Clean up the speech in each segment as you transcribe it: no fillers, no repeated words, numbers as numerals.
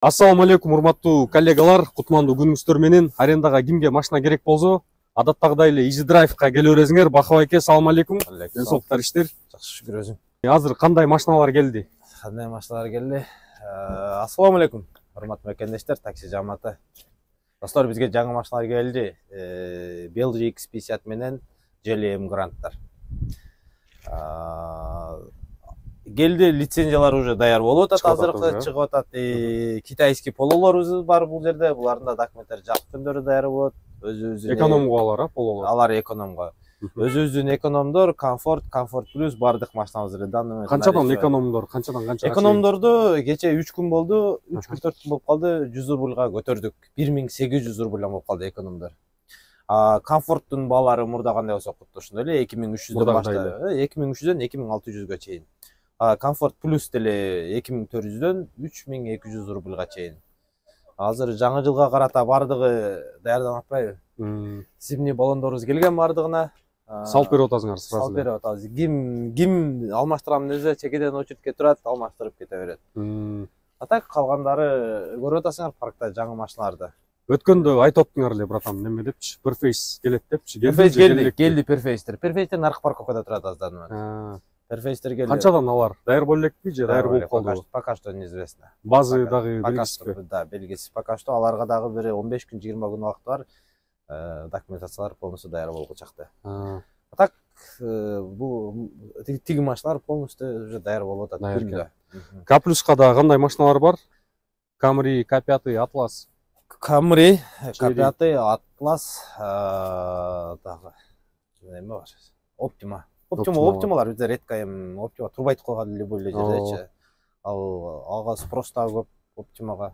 Ассаламу алейкум, урматтуу коллегалар. Кутмандуу күнүңүздөр менен арендаға кимге машина керек болсо, адаттагыдай эле Easy Drive'га келе бересиңер. Бакып эке, салам алейкум. Денсаулыктар иштер. Жакшы, шүгүр өзүң. Азыр кандай машиналар келди? Кандай машиналар келди? Ассаламу алейкум, урматтуу мекендештер, такси жамааты. Достор, бизге жаңы машиналар келди. BLG X50 менен GLM Grand'тар. Келди, лицензиялар уже даяр болуп атат, азыркы чыгып атат. Китайский пололорубуз бар бул жерде. Булардын да документтери жак күндөрү даяр болот. Өзүбүздүн Экономго алар, пололор. Алар экономго. Өзүбүздүн экономдор, комфорт плюс бардык машинабызды данный. Канчадан экономдор, канчадан канчага? Экономдорду кече 3 күн болду, 3 күн 4 күн болуп калды, 100 рубльга көтөрдүк. 1800 рубльдан болуп калды экономдор. Комфорттун баалары мурда кандай болсо кутта ошондой эле 2300дөн баштап, 2300дөн 2600га чейин. Комфорт плюс деле 2400дөн 3200 рубльга чейин. Азыр жаңы жылга карата бардыгы даярданып атпайбы? Зимний баллондорубуз келген бардыгына. Салып берип атасыңар сразу. Салып берип атабыз. Ким алмаштырам десе, чекеден очередке турат, алмаштырып кете берет. Так калгандары көрүп атасыңар паркта жаңы машиналарды. Өткөндө айтып аттыңар эле, братан, неме депчи, Perface келет депчи. Келди Perface'тер. Perface'тер наркы парковкада турат аздан. Perface'тер келди. Канчадан алар? Даяр боло элекпи же даяр болуп калдыбы? Пока что неизвестно. Базы дагы белгисизби? Да, белгисиз. Пока что аларга дагы бир 15 күн, 20 күн убакыт бар. Документациялар полностью даяр болгон чакта. Так, бул тиги машиналар полностью уже даяр болуп атат. К+ка да кандай машиналар бар? Camry, K5, Atlas. Camry, K5, Atlas, дагы неме бар? Оптималар бизде редко эми Оптима турбайтып калган любой эле жердечи. Ал ага спрос да көп Оптимага.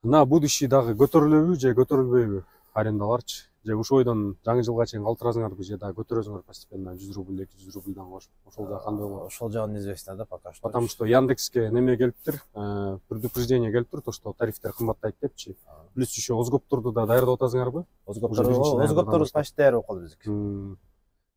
На будущий дагы көтөрүлөбү же көтөрүлбөйбү арендаларчы? Же ушу ойдон жаңы жылга чейин калтырасыңарбы же да көтөрөсүңөр постепенно 100 рубль, 200 рубльдан кошуп? Ошол да кандай болот? Ошол жагы неизвестно да пока что. Потому что Яндекске неме келиптир, предупреждение келиптир, то что тарифтер кымбаттайт депчи. Плюс еще Озгопторду да даярдап атасыңарбы? Озгопторубуз почти даяр болуп калды биздики.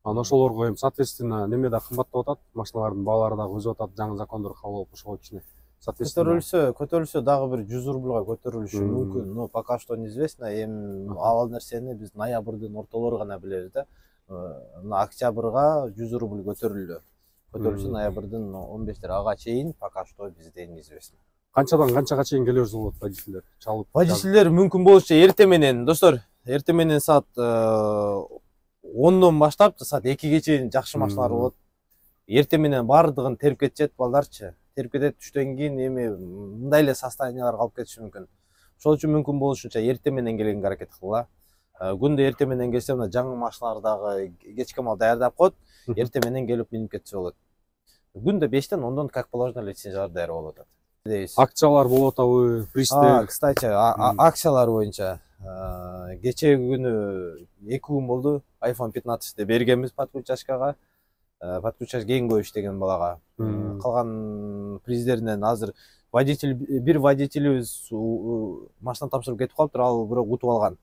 Ана ошолорго эми соответственно неме да кымбаттап атат, машиналардын баалары дагы өсүп атат, жаңы закондор кабыл болуп ошого кичине. Көтөрүлсө дагы бир 100 рубльга көтөрүлүшү мүмкүн. Но пока что неизвестно. Эми ал нерсени биз ноябрдын ортолору гана билебиз да. Октябрга 100 рубль көтөрүлдү. Көтөрүлсө ноябрдын 15-тери ага чейин пока что бизде неизвестно. Канчадан канчага чейин келе берсе болот водительдер? Чалып. Водительдер мүмкүн болушунча эртең менен, достор, эртең менен саат 10дон баштап саат 2ге чейин жакшы машиналар болот. Эртең менен бардыгын терип кетишет балдарчы. Терип кетет, түштөн кийин эми мындай эле состояниялар калып кетиши мүмкүн. Ошол үчүн мүмкүн болушунча эртең менен келгенге аракет кылгыла. Күндө эртең менен келсе, мына жаңы машиналар дагы кечке маал даярдап коет, эртең менен келип минип кетсе болот. Күндө 5тен 10дон как положено лицензиялар даяр болуп атат. Акциялар болуп атабы, пристер? Кстати, акциялар боюнча кечеги күнү 2 күн болду, iPhone 15 бергенбиз подключашкага. Подключаш кеңгөө иштеген балага. Калган приздеринен азыр бир водителибиз машина тапшырып кетип калыптыр, ал бирок утуп алган.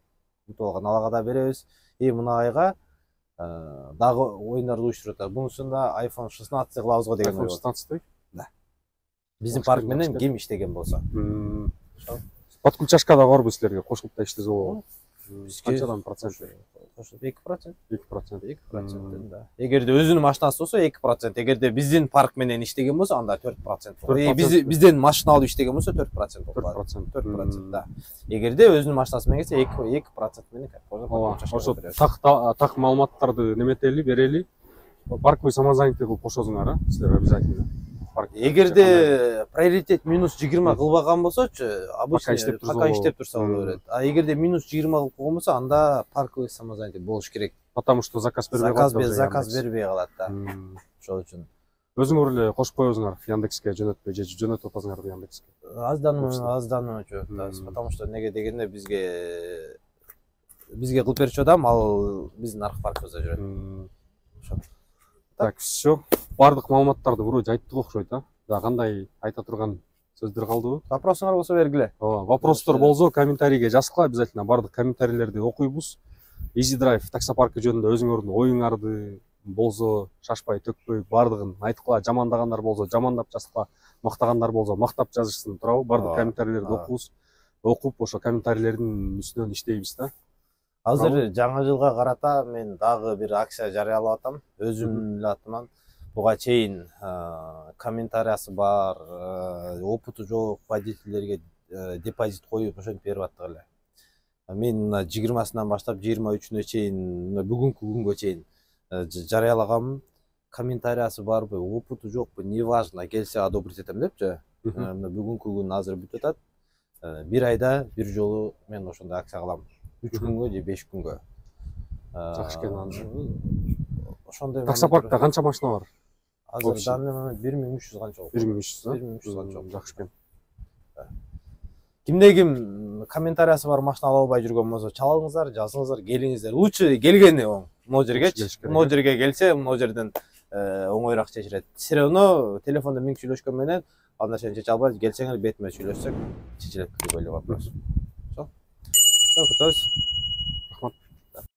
Алага да беребиз. Мына айга дагы оюндарды уюштуруп атат. Бунусунда iPhone 16 кылабызго деген ой. iPhone 16? Да. Биздин парк менен ким иштеген болсо. Подключашка да барбы силерге кошулуп да иштесе болобу? Канчадан процент? 2%. 2%. Да. Эгерде өзүнүн машинасы болсо 2%, эгерде биздин парк менен иштеген болсо анда 4%. Бизден машина алып иштеген болсо 4% болот. 4%, да. Эгерде өзүнүн машинасы менен келсе 2% менен ошо так маалыматтарды неметели, берели. Парковый самозанятый кылып кошосуңар, силер обязательно. Эгерде приоритет минус 20 кылбаган болсочу, обычно пока иштеп турса боло берет. Эгерде минус 20 кылып койгон болсо, анда парковый самозанятый болуш керек. Потому что заказ бербей калат. Заказ бербей калат да. Ошол үчүн. Өзүңөр эле кошуп коесуңар Яндекске жөнөтпөй же жөнөтүп атасыңар Яндекске. Азданчу, потому что неге дегенде бизге кылып берчү адам, ал биздин наркы паркыбызда жүрөт. Ошо. Так, все. Бардык маалыматтарды вроде айттык окшойт, да кандай айта турган сөздөр калдыбы? Вопросуңар болсо бергиле. Вопростор болсо комментарийге жазгыла, обязательно бардык комментарийлерди окуйбуз. Easy Drive таксопаркы жөнүндө өзүңөрдүн оюңарды болсо шашпай төкпөй бардыгын айткыла, жамандагандар болсо жамандап жазгыла, мактагандар болсо мактап жазышсын туурабы? Бардык комментарийлерди окуйбуз. окуп ошо комментарийлердин үстүнөн иштейбиз да. Азыр жаңы жылга карата мен дагы бир акция жарыялап атам. Өзүмдүн эле атыман. Буга чейин комментариясы бар, опыту жок водительдерге депозит коюп ошентип берип аттык эле. Мен мына 20-сынан баштап 23-үнө чейин, бүгүнкү күнгө чейин жарыялаганмын. Комментариясы барбы, опыту жокпу, неважно, келсе одобрить этем депчи. Бүгүнкү күн азыр бүтүп атат. Бир айда бир жолу мен ошондой акция кылам. 3 күнгө же 5 күнгө. Жакшы экен анысы. Ошондой Таксопаркта канча машина бар? Азыр данный момент 1300 канча болуп. 1300, да? 1300 канча. Жакшы экен. Кимде ким комментариясы бар машина ала албай жүргөн болсо, чалыңыздар, жазыңыздар, келиңиздер. Лучше келгени оң. Могу жергечи. Могу жерге келсе, могу жерден оңоюраак чечилет. Все равно телефондо миң сүйлөшкөн менен ал нерсени чече албайбыз. Келсеңер бетиме сүйлөшсөк, чечилет деп ойлойм вопрос. Всё. Всё, күтөбүз.